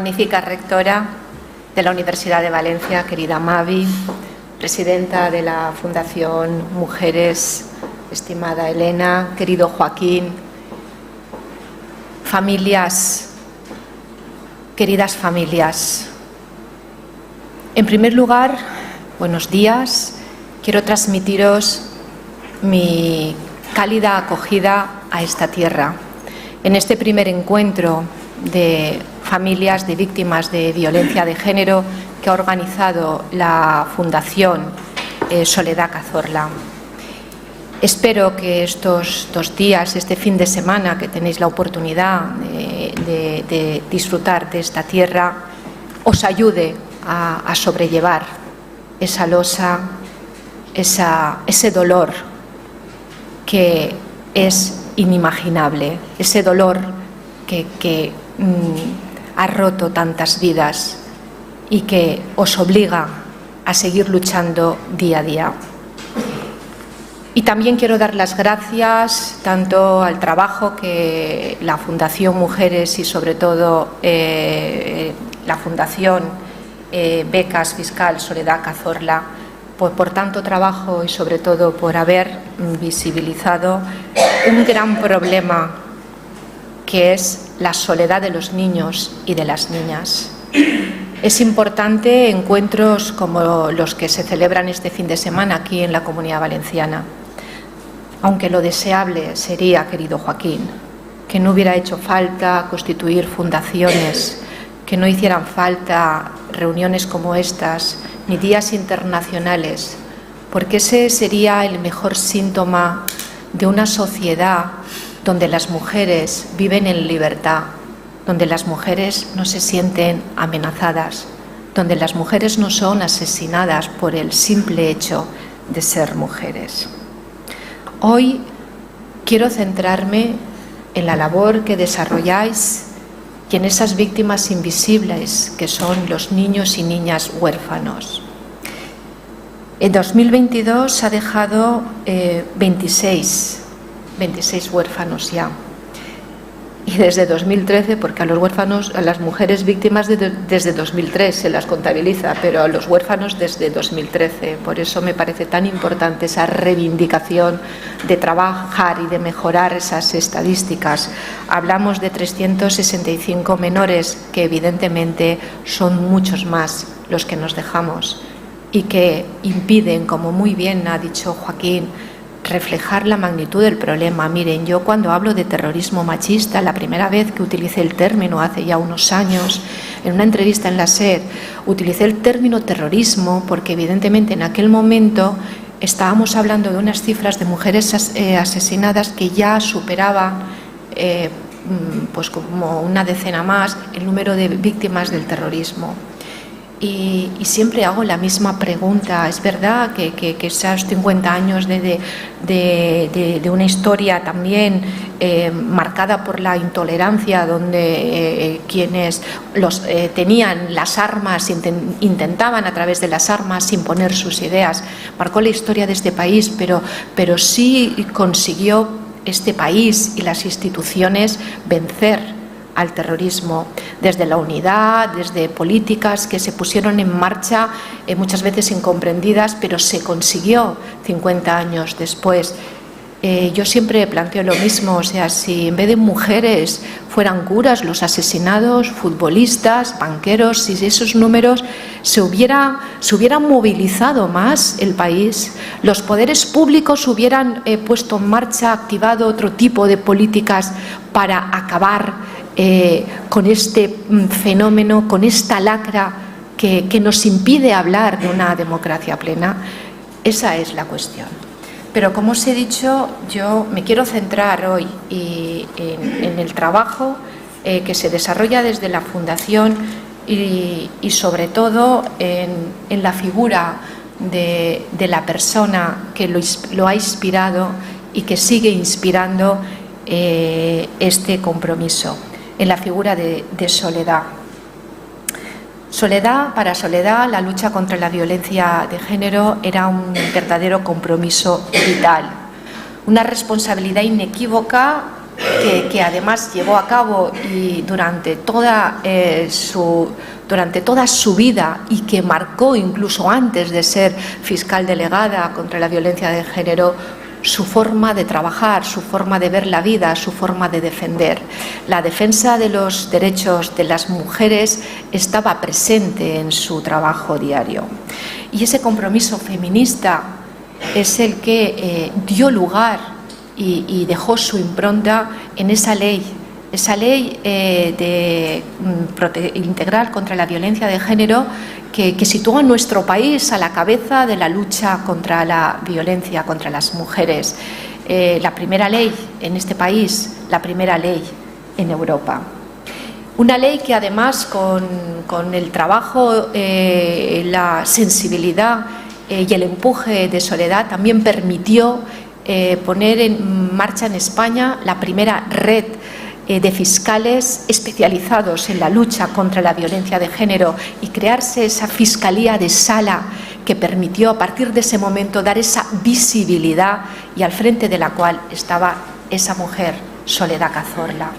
magnífica rectora de la Universidad de Valencia, querida Mavi, presidenta de la Fundación Mujeres, estimada Elena, querido Joaquín, familias, queridas familias. En primer lugar, buenos días. Quiero transmitiros mi cálida acogida a esta tierra. En este primer encuentro de familias de víctimas de violencia de género que ha organizado la Fundación Soledad Cazorla. Espero que estos 2 días, este fin de semana, que tenéis la oportunidad de disfrutar de esta tierra, os ayude a sobrellevar esa losa, ese dolor que es inimaginable, ese dolor que ha roto tantas vidas y que os obliga a seguir luchando día a día. Y también quiero dar las gracias tanto al trabajo que la Fundación Mujeres y sobre todo la Fundación Becas Fiscal Soledad Cazorla por tanto trabajo y sobre todo por haber visibilizado un gran problema que es la soledad de los niños y de las niñas. Es importante encuentros como los que se celebran este fin de semana aquí en la Comunidad Valenciana, aunque lo deseable sería, querido Joaquín, que no hubiera hecho falta constituir fundaciones, que no hicieran falta reuniones como estas, ni días internacionales, porque ese sería el mejor síntoma de una sociedad donde las mujeres viven en libertad, donde las mujeres no se sienten amenazadas, donde las mujeres no son asesinadas por el simple hecho de ser mujeres. Hoy quiero centrarme en la labor que desarrolláis y en esas víctimas invisibles que son los niños y niñas huérfanos. En 2022 se ha dejado 26 huérfanos ya. Y desde 2013, porque a los huérfanos, a las mujeres víctimas desde 2003 se las contabiliza, pero a los huérfanos desde 2013. Por eso me parece tan importante esa reivindicación de trabajar y de mejorar esas estadísticas. Hablamos de 365 menores, que evidentemente son muchos más los que nos dejamos y que impiden, como muy bien ha dicho Joaquín, reflejar la magnitud del problema. Miren, yo cuando hablo de terrorismo machista, la primera vez que utilicé el término hace ya unos años, en una entrevista en la SER, utilicé el término terrorismo porque evidentemente en aquel momento estábamos hablando de unas cifras de mujeres asesinadas que ya superaban pues como una decena más el número de víctimas del terrorismo. Y siempre hago la misma pregunta. Es verdad que esos 50 años de una historia también marcada por la intolerancia, donde quienes tenían las armas intentaban a través de las armas imponer sus ideas, marcó la historia de este país, pero sí consiguió este país y las instituciones vencer al terrorismo, desde la unidad, desde políticas que se pusieron en marcha, muchas veces incomprendidas, pero se consiguió 50 años después. Yo siempre planteo lo mismo, o sea, si en vez de mujeres fueran curas los asesinados, futbolistas, banqueros, si esos números se hubieran movilizado más el país, los poderes públicos hubieran puesto en marcha, activado otro tipo de políticas para acabar con este fenómeno, con esta lacra que nos impide hablar de una democracia plena. Esa es la cuestión. Pero como os he dicho, yo me quiero centrar hoy en el trabajo que se desarrolla desde la Fundación y sobre todo en la figura de la persona que lo ha inspirado y que sigue inspirando este compromiso, en la figura de Soledad. Para Soledad, la lucha contra la violencia de género era un verdadero compromiso vital, una responsabilidad inequívoca que además llevó a cabo y durante toda su vida, y que marcó incluso antes de ser fiscal delegada contra la violencia de género, su forma de trabajar, su forma de ver la vida, su forma de defender. La defensa de los derechos de las mujeres estaba presente en su trabajo diario. Y ese compromiso feminista es el que dio lugar y dejó su impronta en esa ley integral contra la violencia de género que sitúa a nuestro país a la cabeza de la lucha contra la violencia contra las mujeres. La primera ley en este país, la primera ley en Europa. Una ley que además con el trabajo, la sensibilidad y el empuje de Soledad también permitió poner en marcha en España la primera red de fiscales especializados en la lucha contra la violencia de género y crearse esa Fiscalía de Sala que permitió a partir de ese momento dar esa visibilidad y al frente de la cual estaba esa mujer, Soledad Cazorla.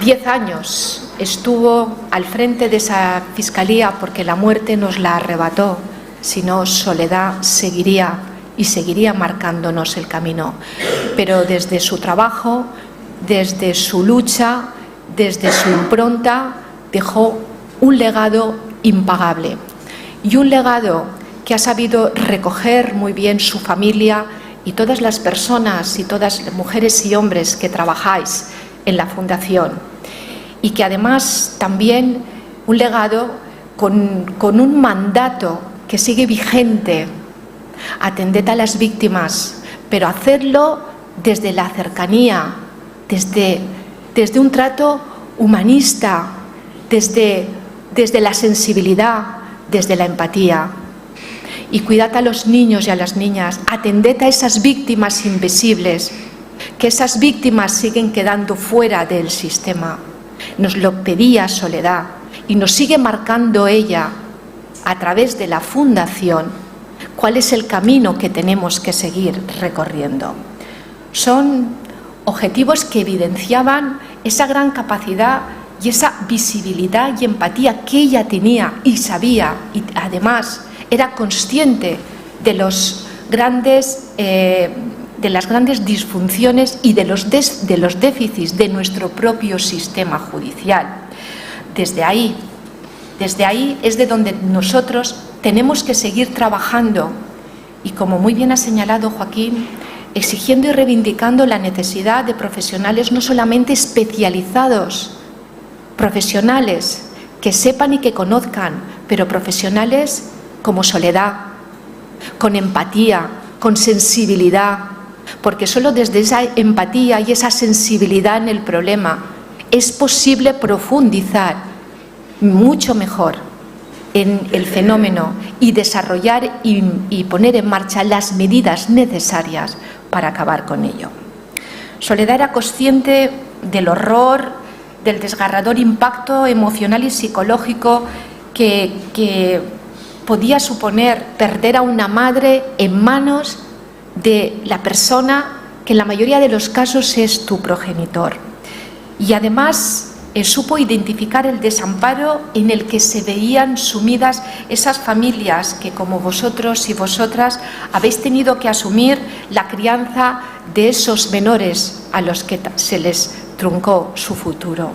10 años estuvo al frente de esa Fiscalía porque la muerte nos la arrebató, si no Soledad seguiría marcándonos el camino. Pero desde su trabajo, desde su lucha, desde su impronta, dejó un legado impagable. Y un legado que ha sabido recoger muy bien su familia y todas las personas y todas las mujeres y hombres que trabajáis en la Fundación. Y que además también un legado con un mandato que sigue vigente. Atended a las víctimas, pero hacerlo desde la cercanía, desde un trato humanista, desde la sensibilidad, desde la empatía. Y cuidad a los niños y a las niñas, atended a esas víctimas invisibles, que esas víctimas siguen quedando fuera del sistema. Nos lo pedía Soledad y nos sigue marcando ella a través de la Fundación cuál es el camino que tenemos que seguir recorriendo. Son objetivos que evidenciaban esa gran capacidad y esa visibilidad y empatía que ella tenía y sabía, y además era consciente de las grandes disfunciones y de los déficits de nuestro propio sistema judicial. Desde ahí es de donde nosotros tenemos que seguir trabajando y, como muy bien ha señalado Joaquín, exigiendo y reivindicando la necesidad de profesionales no solamente especializados, profesionales que sepan y que conozcan, pero profesionales como Soledad, con empatía, con sensibilidad, porque solo desde esa empatía y esa sensibilidad en el problema es posible profundizar mucho mejor en el fenómeno y desarrollar y poner en marcha las medidas necesarias para acabar con ello. Soledad era consciente del horror, del desgarrador impacto emocional y psicológico que podía suponer perder a una madre en manos de la persona que en la mayoría de los casos es tu progenitor. Y además supo identificar el desamparo en el que se veían sumidas esas familias que, como vosotros y vosotras, habéis tenido que asumir la crianza de esos menores a los que se les truncó su futuro.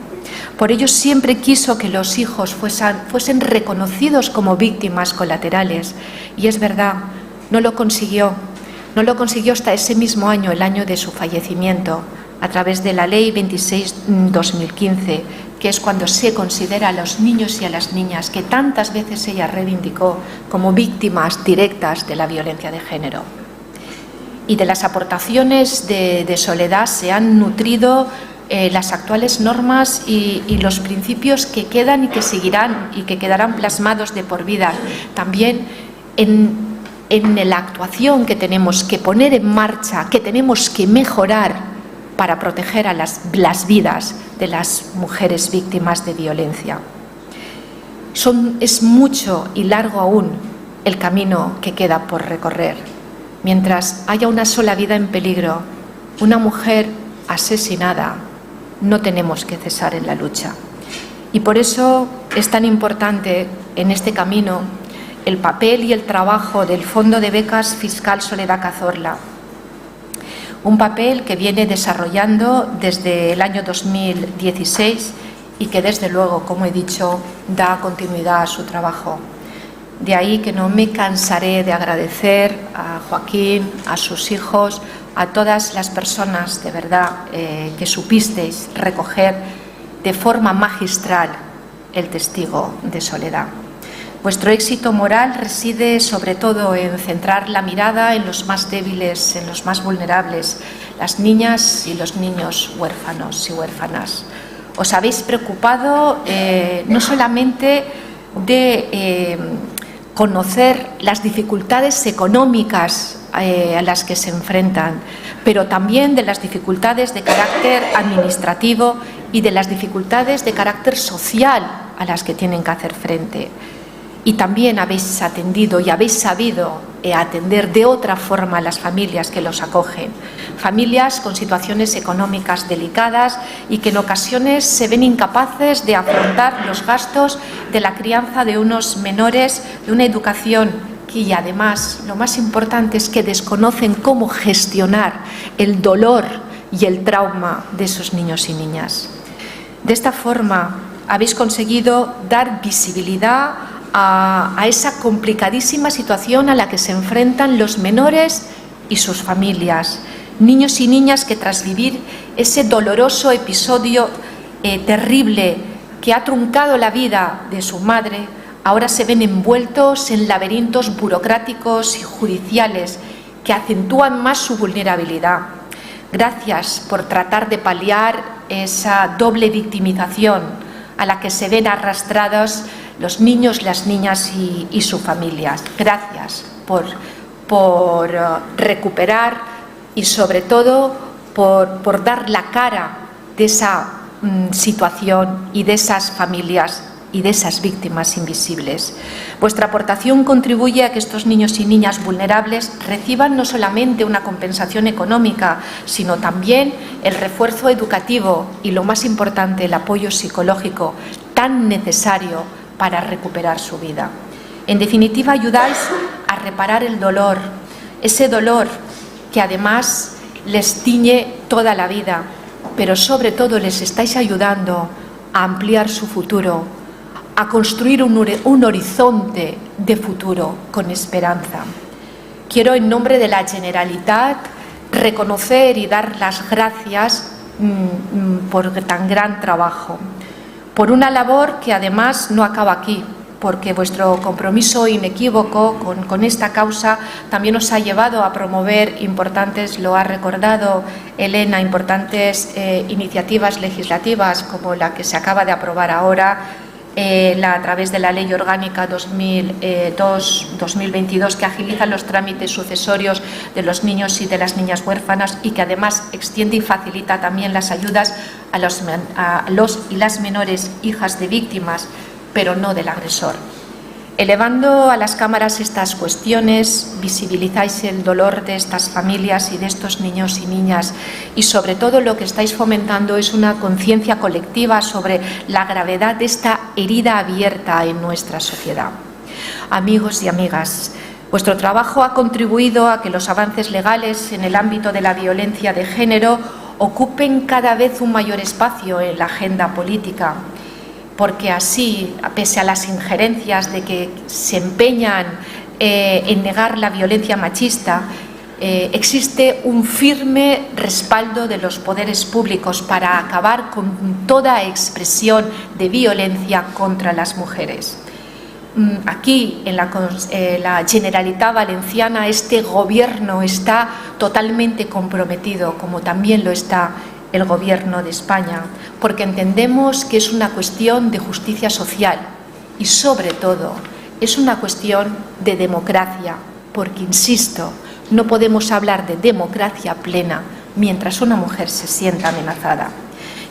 Por ello siempre quiso que los hijos fuesen reconocidos como víctimas colaterales. Y es verdad, no lo consiguió hasta ese mismo año, el año de su fallecimiento, a través de la Ley 26/2015, que es cuando se considera a los niños y a las niñas que tantas veces ella reivindicó como víctimas directas de la violencia de género. Y de las aportaciones de Soledad se han nutrido las actuales normas y los principios que quedan y que seguirán y que quedarán plasmados de por vida. También en la actuación que tenemos que poner en marcha, que tenemos que mejorar para proteger a las vidas de las mujeres víctimas de violencia. Es mucho y largo aún el camino que queda por recorrer. Mientras haya una sola vida en peligro, una mujer asesinada, no tenemos que cesar en la lucha. Y por eso es tan importante en este camino el papel y el trabajo del Fondo de Becas Fiscal Soledad Cazorla, un papel que viene desarrollando desde el año 2016 y que desde luego, como he dicho, da continuidad a su trabajo. De ahí que no me cansaré de agradecer a Joaquín, a sus hijos, a todas las personas de verdad que supisteis recoger de forma magistral el testigo de Soledad. Vuestro éxito moral reside sobre todo en centrar la mirada en los más débiles, en los más vulnerables, las niñas y los niños huérfanos y huérfanas. Os habéis preocupado no solamente de conocer las dificultades económicas a las que se enfrentan, pero también de las dificultades de carácter administrativo y de las dificultades de carácter social a las que tienen que hacer frente. Y también habéis atendido y habéis sabido atender de otra forma a las familias que los acogen. Familias con situaciones económicas delicadas y que en ocasiones se ven incapaces de afrontar los gastos de la crianza de unos menores, de una educación y además lo más importante es que desconocen cómo gestionar el dolor y el trauma de esos niños y niñas. De esta forma habéis conseguido dar visibilidad a esa complicadísima situación a la que se enfrentan los menores y sus familias, niños y niñas que tras vivir ese doloroso episodio terrible que ha truncado la vida de su madre, ahora se ven envueltos en laberintos burocráticos y judiciales que acentúan más su vulnerabilidad. Gracias por tratar de paliar esa doble victimización a la que se ven arrastrados los niños, las niñas y sus familias. Gracias por recuperar y sobre todo por dar la cara de esa situación y de esas familias y de esas víctimas invisibles. Vuestra aportación contribuye a que estos niños y niñas vulnerables reciban no solamente una compensación económica, sino también el refuerzo educativo y, lo más importante, el apoyo psicológico tan necesario para recuperar su vida. En definitiva, ayudáis a reparar el dolor, ese dolor que además les tiñe toda la vida, pero sobre todo les estáis ayudando a ampliar su futuro, a construir un horizonte de futuro con esperanza. Quiero, en nombre de la Generalitat, reconocer y dar las gracias por tan gran trabajo, por una labor que además no acaba aquí, porque vuestro compromiso inequívoco con esta causa también os ha llevado a promover importantes, lo ha recordado Elena, importantes iniciativas legislativas como la que se acaba de aprobar ahora, a través de la Ley Orgánica 2022 que agiliza los trámites sucesorios de los niños y de las niñas huérfanas y que además extiende y facilita también las ayudas a los y las menores hijas de víctimas, pero no del agresor. Elevando a las cámaras estas cuestiones, visibilizáis el dolor de estas familias y de estos niños y niñas y sobre todo lo que estáis fomentando es una conciencia colectiva sobre la gravedad de esta herida abierta en nuestra sociedad. Amigos y amigas, vuestro trabajo ha contribuido a que los avances legales en el ámbito de la violencia de género ocupen cada vez un mayor espacio en la agenda política, porque así, pese a las injerencias de que se empeñan en negar la violencia machista, existe un firme respaldo de los poderes públicos para acabar con toda expresión de violencia contra las mujeres. Aquí, en la Generalitat Valenciana, este gobierno está totalmente comprometido, como también lo está el Gobierno de España, porque entendemos que es una cuestión de justicia social y, sobre todo, es una cuestión de democracia, porque, insisto, no podemos hablar de democracia plena mientras una mujer se sienta amenazada.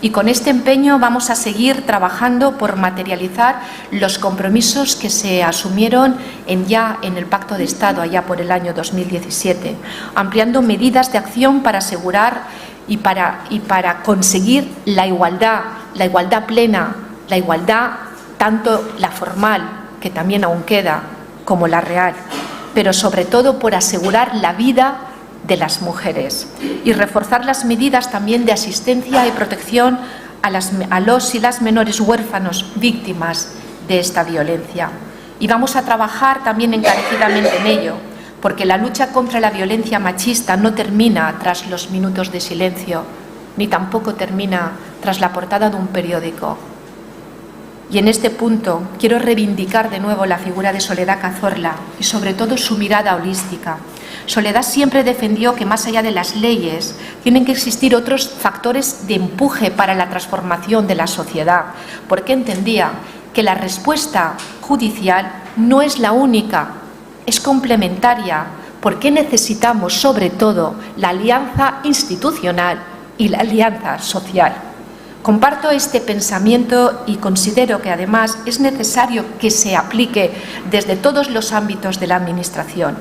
Y con este empeño vamos a seguir trabajando por materializar los compromisos que se asumieron en el Pacto de Estado allá por el año 2017, ampliando medidas de acción para asegurar y para conseguir la igualdad plena, la igualdad tanto la formal, que también aún queda, como la real, pero sobre todo por asegurar la vida de las mujeres y reforzar las medidas también de asistencia y protección a los y las menores huérfanos víctimas de esta violencia. Y vamos a trabajar también encarecidamente en ello, porque la lucha contra la violencia machista no termina tras los minutos de silencio, ni tampoco termina tras la portada de un periódico. Y en este punto quiero reivindicar de nuevo la figura de Soledad Cazorla y sobre todo su mirada holística. Soledad siempre defendió que más allá de las leyes tienen que existir otros factores de empuje para la transformación de la sociedad, porque entendía que la respuesta judicial no es la única, es complementaria, porque necesitamos sobre todo la alianza institucional y la alianza social. Comparto este pensamiento y considero que además es necesario que se aplique desde todos los ámbitos de la Administración.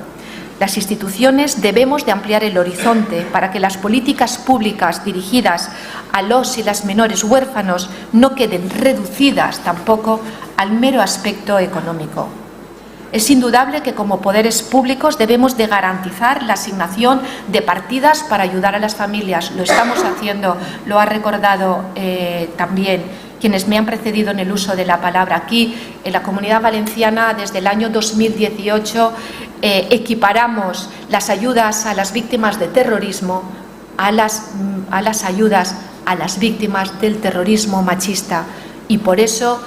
Las instituciones debemos de ampliar el horizonte para que las políticas públicas dirigidas a los y las menores huérfanos no queden reducidas tampoco al mero aspecto económico. Es indudable que como poderes públicos debemos de garantizar la asignación de partidas para ayudar a las familias. Lo estamos haciendo, lo ha recordado también quienes me han precedido en el uso de la palabra. Aquí, en la Comunidad Valenciana, desde el año 2018, equiparamos las ayudas a las víctimas de terrorismo a las ayudas a las víctimas del terrorismo machista. Y por eso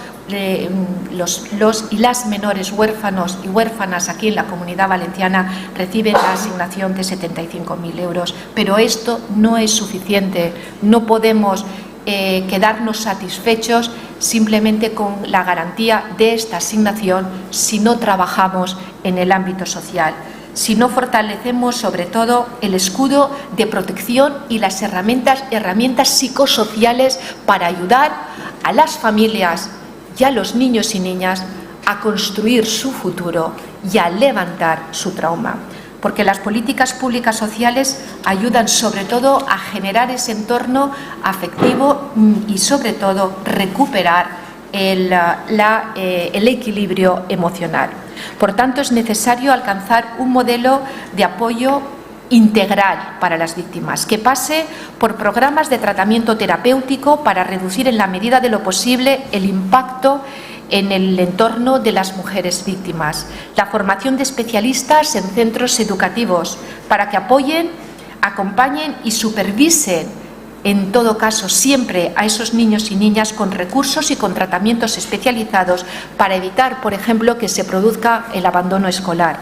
los y las menores huérfanos y huérfanas aquí en la Comunidad Valenciana reciben la asignación de 75.000 euros. Pero esto no es suficiente, no podemos quedarnos satisfechos simplemente con la garantía de esta asignación si no trabajamos en el ámbito social, si no fortalecemos sobre todo el escudo de protección y las herramientas psicosociales para ayudar a las familias y a los niños y niñas a construir su futuro y a levantar su trauma. Porque las políticas públicas sociales ayudan sobre todo a generar ese entorno afectivo y sobre todo recuperar el equilibrio emocional. Por tanto, es necesario alcanzar un modelo de apoyo integral para las víctimas, que pase por programas de tratamiento terapéutico para reducir en la medida de lo posible el impacto en el entorno de las mujeres víctimas, la formación de especialistas en centros educativos para que apoyen, acompañen y supervisen, en todo caso siempre a esos niños y niñas con recursos y con tratamientos especializados para evitar, por ejemplo, que se produzca el abandono escolar.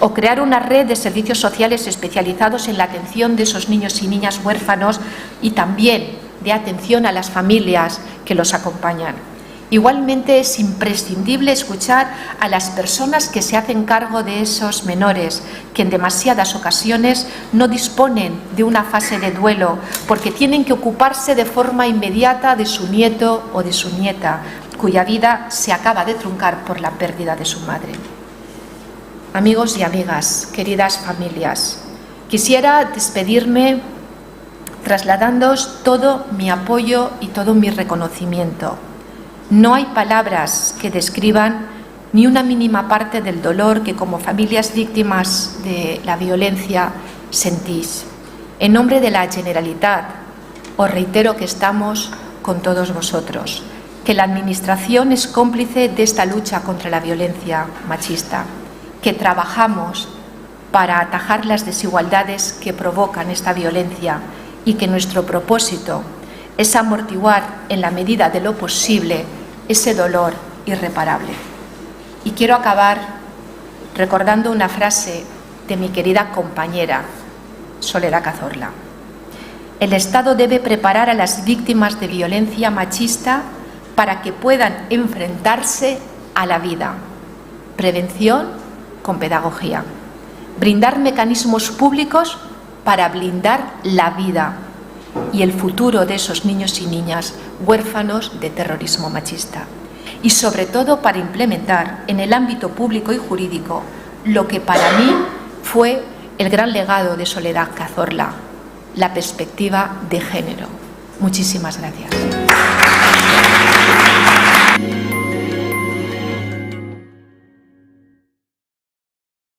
O crear una red de servicios sociales especializados en la atención de esos niños y niñas huérfanos y también de atención a las familias que los acompañan. Igualmente es imprescindible escuchar a las personas que se hacen cargo de esos menores, que en demasiadas ocasiones no disponen de una fase de duelo porque tienen que ocuparse de forma inmediata de su nieto o de su nieta, cuya vida se acaba de truncar por la pérdida de su madre. Amigos y amigas, queridas familias, quisiera despedirme trasladándoos todo mi apoyo y todo mi reconocimiento. No hay palabras que describan ni una mínima parte del dolor que como familias víctimas de la violencia sentís. En nombre de la Generalitat, os reitero que estamos con todos vosotros, que la Administración es cómplice de esta lucha contra la violencia machista, que trabajamos para atajar las desigualdades que provocan esta violencia y que nuestro propósito es amortiguar en la medida de lo posible ese dolor irreparable. Y quiero acabar recordando una frase de mi querida compañera Soledad Cazorla. El Estado debe preparar a las víctimas de violencia machista para que puedan enfrentarse a la vida. Prevención con pedagogía. Brindar mecanismos públicos para blindar la vida y el futuro de esos niños y niñas huérfanos de terrorismo machista. Y sobre todo para implementar en el ámbito público y jurídico lo que para mí fue el gran legado de Soledad Cazorla, la perspectiva de género. Muchísimas gracias.